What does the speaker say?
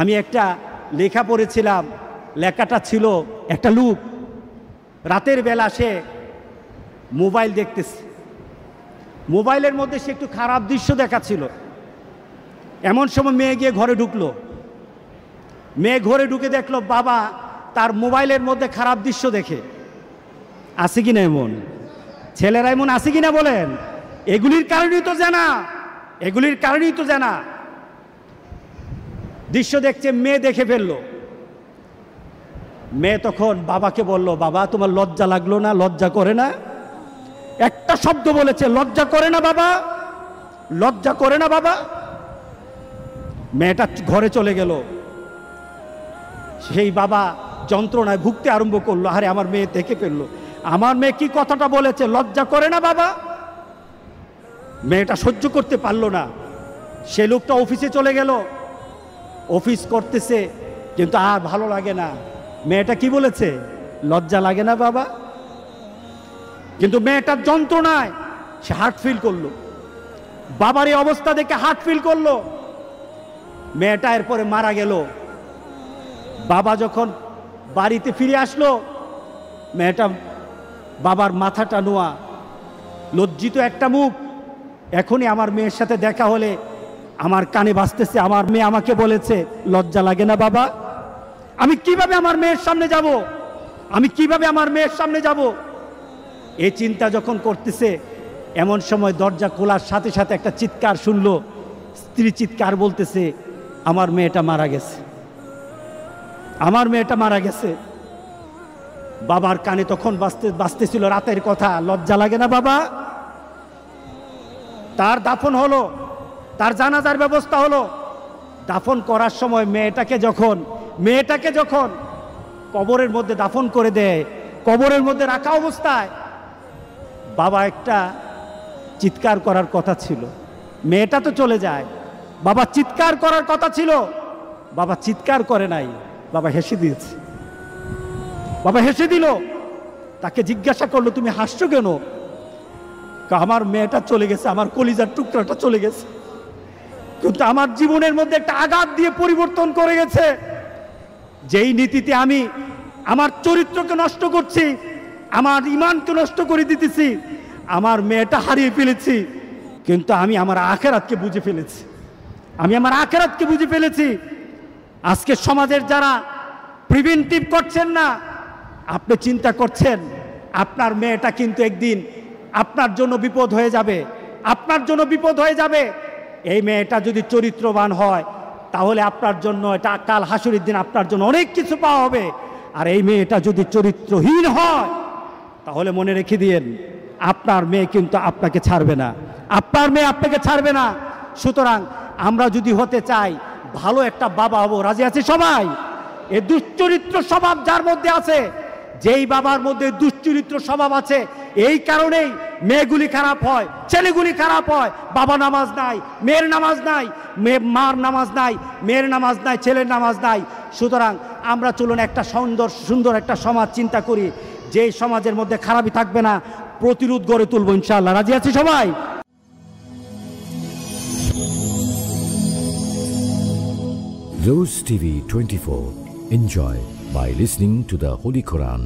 আমি একটা লেখা পড়েছিলাম, লেখাটা ছিল একটা লোক রাতের বেলা সে মোবাইল দেখতেছে, মোবাইলের মধ্যে সে একটু খারাপ দৃশ্য দেখাচ্ছিল। এমন সময় মেয়ে গিয়ে ঘরে ঢুকলো, মেয়ে ঘরে ঢুকে দেখলো বাবা তার মোবাইলের মধ্যে খারাপ দৃশ্য দেখে। আছে কিনা এমন ছেলেরা, এমন আছে কিনা বলেন? এগুলির কারণেই তো জানা, এগুলির কারণেই তো জানা। দৃশ্য দেখছে, মেয়ে দেখে ফেললো। মেয়ে তখন বাবাকে বলল, বাবা তোমার লজ্জা লাগলো না? লজ্জা করে না? একটা শব্দ বলেছে, লজ্জা করে না বাবা, লজ্জা করে না বাবা। মেয়েটা ঘরে চলে গেল। সেই বাবা যন্ত্রণায় ভুগতে আরম্ভ করলো, আরে আমার মেয়ে দেখে ফেললো, আমার মেয়ে কি কথাটা বলেছে, লজ্জা করে না বাবা। মেয়েটা সহ্য করতে পারলো না। সে লোকটা অফিসে চলে গেল, অফিস করতেছে, কিন্তু আর ভালো লাগে না। মেয়েটা কি বলেছে, লজ্জা লাগে না বাবা। কিন্তু মেয়েটার যন্ত্রণায় সে হার্ট ফিল করলো, বাবার এই অবস্থা দেখে হার্ট ফিল করলো। মেয়েটা এরপরে মারা গেল। বাবা যখন বাড়িতে ফিরে আসলো, মেয়েটা বাবার মাথাটা নোয়া, লজ্জিত একটা মুখ। এখনই আমার মেয়ের সাথে দেখা হলে আমার কানে বাজতেছে, আমার মেয়ে আমাকে বলেছে লজ্জা লাগে না বাবা। আমি কিভাবে আমার মেয়ের সামনে যাব, আমি কিভাবে আমার মেয়ের সামনে যাব? এই চিন্তা যখন করতেছে, এমন সময় দরজা খোলার সাথে সাথে একটা চিৎকার শুনলো। স্ত্রী চিৎকার বলতেছে, আমার মেয়েটা মারা গেছে, আমার মেয়েটা মারা গেছে। বাবার কানে তখন বাজতেছিল রাতের কথা, লজ্জা লাগে না বাবা। তার দাফন হলো, তার জানাজার ব্যবস্থা হলো। দাফন করার সময় মেয়েটাকে যখন কবরের মধ্যে দাফন করে দেয়, কবরের মধ্যে রাখা অবস্থায় বাবা একটা চিৎকার করার কথা ছিল। মেয়েটা তো চলে যায়, বাবা চিৎকার করার কথা ছিল, বাবা চিৎকার করে নাই, বাবা হেসে দিয়েছে। বাবা হেসে দিল। তাকে জিজ্ঞাসা করলো, তুমি হাসছো কেন? আমার মেয়েটা চলে গেছে, আমার কলিজার টুকরাটা চলে গেছে, কিন্তু আমার জীবনের মধ্যে একটা আঘাত দিয়ে পরিবর্তন করে গেছে। যেই নীতিতে আমি আমার চরিত্রকে নষ্ট করছি, আমার ঈমানকে নষ্ট করে দিতেছি, আমার মেয়েটা হারিয়ে ফেলেছি, কিন্তু আমি আমার আখিরাতকে বুঝে ফেলেছি, আমি আমার আখিরাতকে বুঝে ফেলেছি। আজকে সমাজের যারা প্রিভেন্টিভ করছেন না, আপনি চিন্তা করছেন আপনার মেয়েটা কিন্তু একদিন আপনার জন্য বিপদ হয়ে যাবে, আপনার জন্য বিপদ হয়ে যাবে। এই মেয়েটা যদি চরিত্রবান হয়, তাহলে আপনার জন্য এটা কাল হাসুরের দিন আপনার জন্য অনেক কিছু পাওয়া হবে। আর এই মেয়েটা যদি চরিত্রহীন হয়, তাহলে মনে রেখে দিয়েন, আপনার মেয়ে কিন্তু আপনাকে ছাড়বে না, আপনার মেয়ে আপনাকে ছাড়বে না। সুতরাং আমরা যদি হতে চাই ভালো একটা বাবা হবো, রাজি আছে সবাই? এই দুশ্চরিত্র স্বভাব যার মধ্যে আছে, যেই বাবার মধ্যে দুশ্চরিত্র স্বভাব আছে, এই কারণেই মেয়েগুলি খারাপ হয়, ছেলেগুলি খারাপ হয়। বাবা নামাজ নাই, মেয়ের নামাজ নাই, মার নামাজ নাই, মেয়ের নামাজ নাই, ছেলের নামাজ নাই। সুতরাং আমরা চলুন একটা সুন্দর একটা সমাজ চিন্তা করি, যেই সমাজের মধ্যে খারাপই থাকবে না, প্রতিরোধ গড়ে তুলবো ইনশাআল্লাহ। রাজি আছি সবাই? Rose TV 24. Enjoy by listening to the Holy Quran.